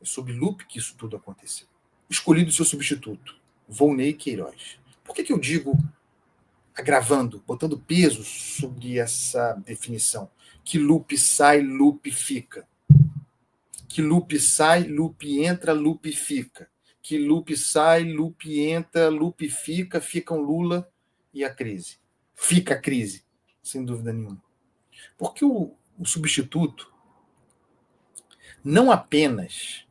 sob lupe que isso tudo aconteceu. Escolhido seu substituto, Volney Queiroz. Por que eu digo, agravando, botando peso sobre essa definição? Que lupe sai, lupe fica. Que lupe sai, lupe entra, lupe fica. Que lupe sai, lupe entra, lupe fica, ficam Lula e a crise. Fica a crise, sem dúvida nenhuma. Porque o substituto não apenas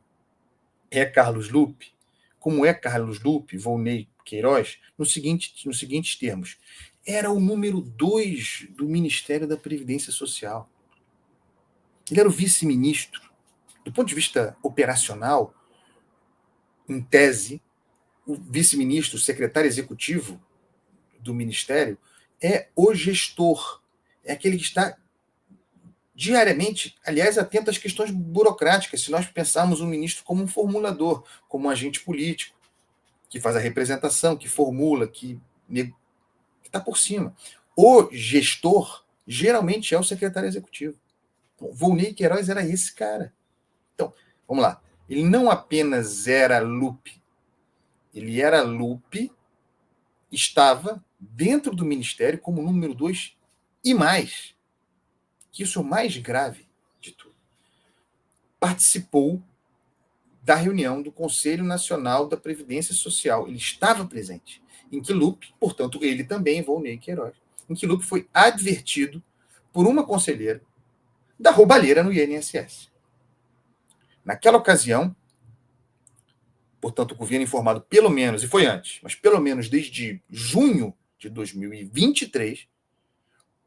é Carlos Lupe, como é Carlos Lupe, Volney Queiroz, nos seguintes termos. Era o número 2 do Ministério da Previdência Social. Ele era o vice-ministro. Do ponto de vista operacional, em tese, o vice-ministro, o secretário executivo do Ministério, é o gestor. É aquele que está diariamente, aliás, atento às questões burocráticas, se nós pensarmos o ministro como um formulador, como um agente político, que faz a representação, que formula, que está por cima. O gestor, geralmente, é o secretário executivo. Bom, Volney Queiroz era esse cara. Então, vamos lá. Ele não apenas era Lupe, ele era Lupe, estava dentro do ministério como número 2 e mais. Que isso é o mais grave de tudo. Participou da reunião do Conselho Nacional da Previdência Social. Ele estava presente. Em que Lupe, portanto, ele também, Volney Queiroz, em que Lupe foi advertido por uma conselheira da roubalheira no INSS. Naquela ocasião, portanto, o governo informado pelo menos, e foi antes, mas pelo menos desde junho de 2023,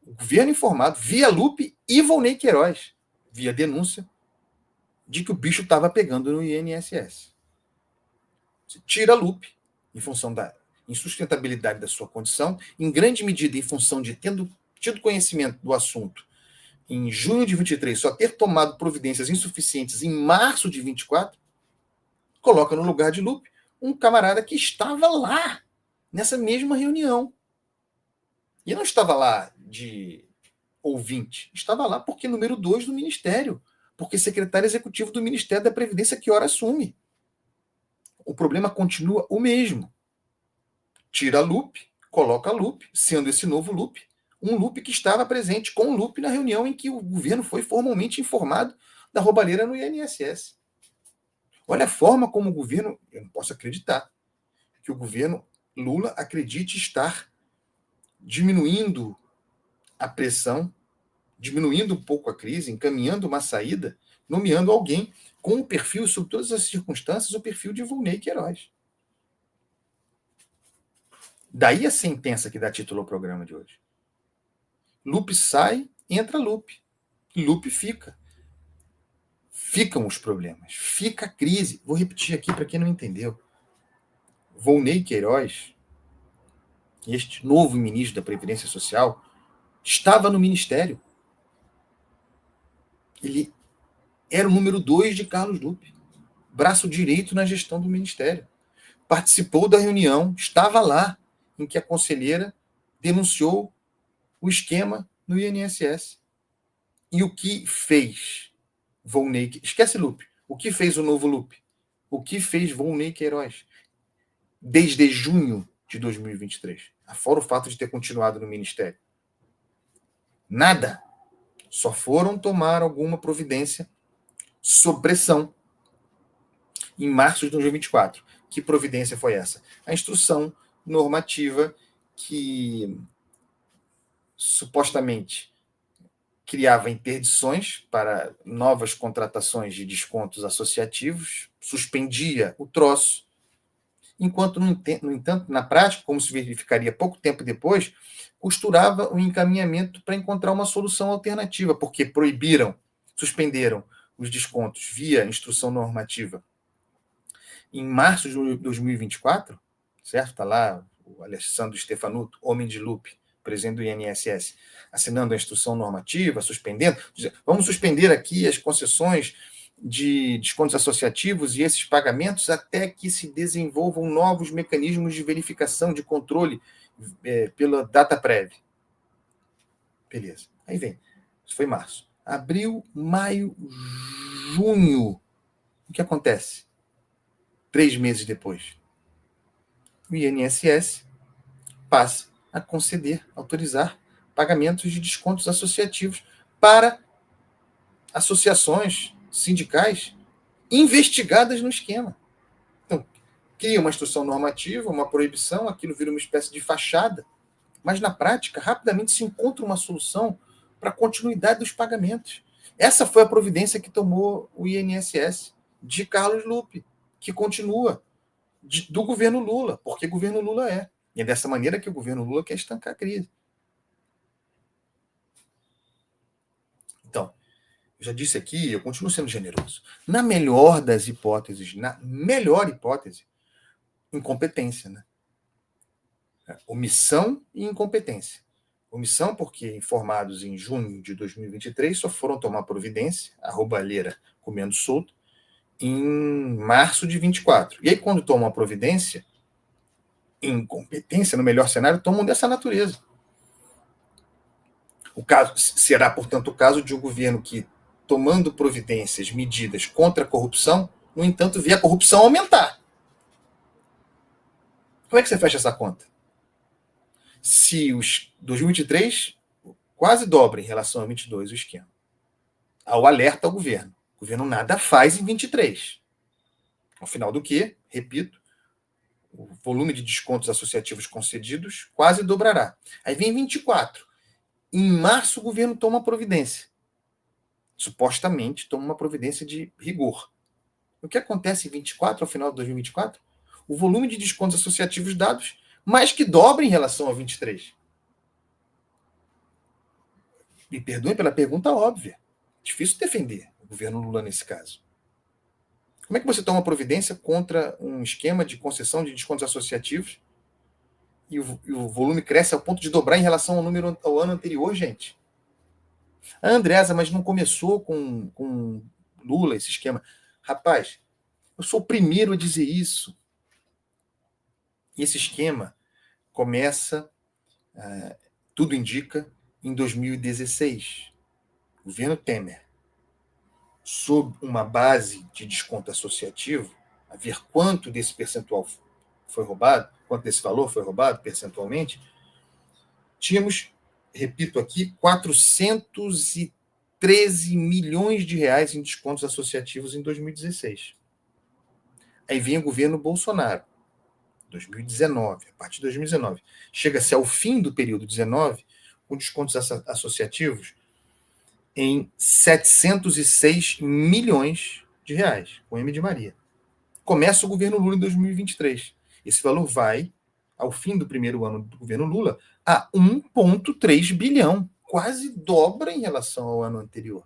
o governo informado via Lupe e Volney Queiroz, via denúncia de que o bicho estava pegando no INSS. Você tira a Lupe, em função da insustentabilidade da sua condição, em grande medida em função de tendo tido conhecimento do assunto em junho de 23, só ter tomado providências insuficientes em março de 24, coloca no lugar de Lupe um camarada que estava lá, nessa mesma reunião. E não estava lá de ouvinte, estava lá porque número 2 do Ministério, porque secretário executivo do Ministério da Previdência que ora assume. O problema continua o mesmo. Tira a Lupe, coloca a Lupe, sendo esse novo Lupe, um Lupe que estava presente com o Lupe na reunião em que o governo foi formalmente informado da roubalheira no INSS. Olha a forma como o governo, eu não posso acreditar, que o governo Lula acredite estar diminuindo a pressão, diminuindo um pouco a crise, encaminhando uma saída, nomeando alguém com o perfil, sob todas as circunstâncias, o perfil de Volney Queiroz. Daí a sentença que dá título ao programa de hoje. Lupe sai, entra Lupe. Lupe fica. Ficam os problemas. Fica a crise. Vou repetir aqui para quem não entendeu. Volney Queiroz, este novo ministro da Previdência Social, estava no ministério. Ele era o número 2 de Carlos Lupe. Braço direito na gestão do ministério. Participou da reunião, estava lá, em que a conselheira denunciou o esquema no INSS. E o que fez Volney... Esquece Lupe. O que fez o novo Lupe? O que fez Volney Queiroz? Desde junho de 2023. Fora o fato de ter continuado no ministério. Nada. Só foram tomar alguma providência sob pressão em março de 2024. Que providência foi essa? A instrução normativa que supostamente criava interdições para novas contratações de descontos associativos, suspendia o troço, enquanto, no entanto, na prática, como se verificaria pouco tempo depois, costurava o encaminhamento para encontrar uma solução alternativa, porque suspenderam os descontos via instrução normativa em março de 2024, certo? Está lá o Alessandro Stefanuto, homem de Lupe, presidente do INSS, assinando a instrução normativa, suspendendo. Vamos suspender aqui as concessões de descontos associativos e esses pagamentos até que se desenvolvam novos mecanismos de verificação, de controle pela DataPrev. Beleza. Aí vem. Isso foi março. Abril, maio, junho O que acontece? 3 meses depois, o INSS passa a conceder, autorizar pagamentos de descontos associativos para associações sindicais investigadas no esquema. Então, cria uma instrução normativa, uma proibição, aquilo vira uma espécie de fachada, mas na prática, rapidamente se encontra uma solução para a continuidade dos pagamentos. Essa foi a providência que tomou o INSS de Carlos Lupe, que continua do governo Lula, porque governo Lula é. E é dessa maneira que o governo Lula quer estancar a crise. Então, eu já disse aqui, eu continuo sendo generoso. Na melhor das hipóteses, na melhor hipótese, incompetência, né? Omissão e incompetência. Omissão porque informados em junho de 2023 só foram tomar providência, a roubalheira comendo solto, em março de 24. E aí, quando tomam a providência, incompetência, no melhor cenário, tomam dessa natureza. O caso será, portanto, o caso de um governo que, tomando providências, medidas contra a corrupção, no entanto, vê a corrupção aumentar. Como é que você fecha essa conta? Se os 2023 quase dobra em relação a 22 o esquema. Ao alerta ao governo. O governo nada faz em 23. Ao final do que, repito, o volume de descontos associativos concedidos quase dobrará. Aí vem 24. Em março, o governo toma providência. Supostamente toma uma providência de rigor. O que acontece em 24, ao final de 2024? O volume de descontos associativos dados mais que dobra em relação a 23. Me perdoem pela pergunta óbvia. Difícil defender o governo Lula nesse caso. Como é que você toma providência contra um esquema de concessão de descontos associativos e o volume cresce ao ponto de dobrar em relação ao ano anterior, gente? A Andresa, mas não começou com Lula esse esquema. Rapaz, eu sou o primeiro a dizer isso. E esse esquema começa, tudo indica, em 2016. Governo Temer, sob uma base de desconto associativo, a ver quanto desse percentual foi roubado, quanto desse valor foi roubado percentualmente, tínhamos, repito aqui, 413 milhões de reais em descontos associativos em 2016. Aí vem o governo Bolsonaro, 2019, a partir de 2019. Chega-se ao fim do período 19, com descontos associativos em 706 milhões de reais, com M de Maria. Começa o governo Lula em 2023. Esse valor vai, ao fim do primeiro ano do governo Lula, a 1,3 bilhão. Quase dobra em relação ao ano anterior.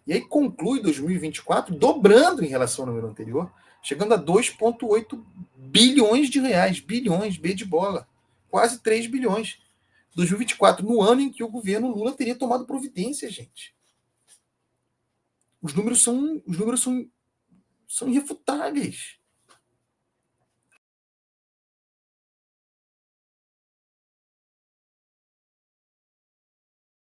E aí conclui 2024 dobrando em relação ao ano anterior, chegando a 2,8 bilhões de reais. Bilhões, B de bola. Quase 3 bilhões. 2024, no ano em que o governo Lula teria tomado providência, gente. Os números são irrefutáveis.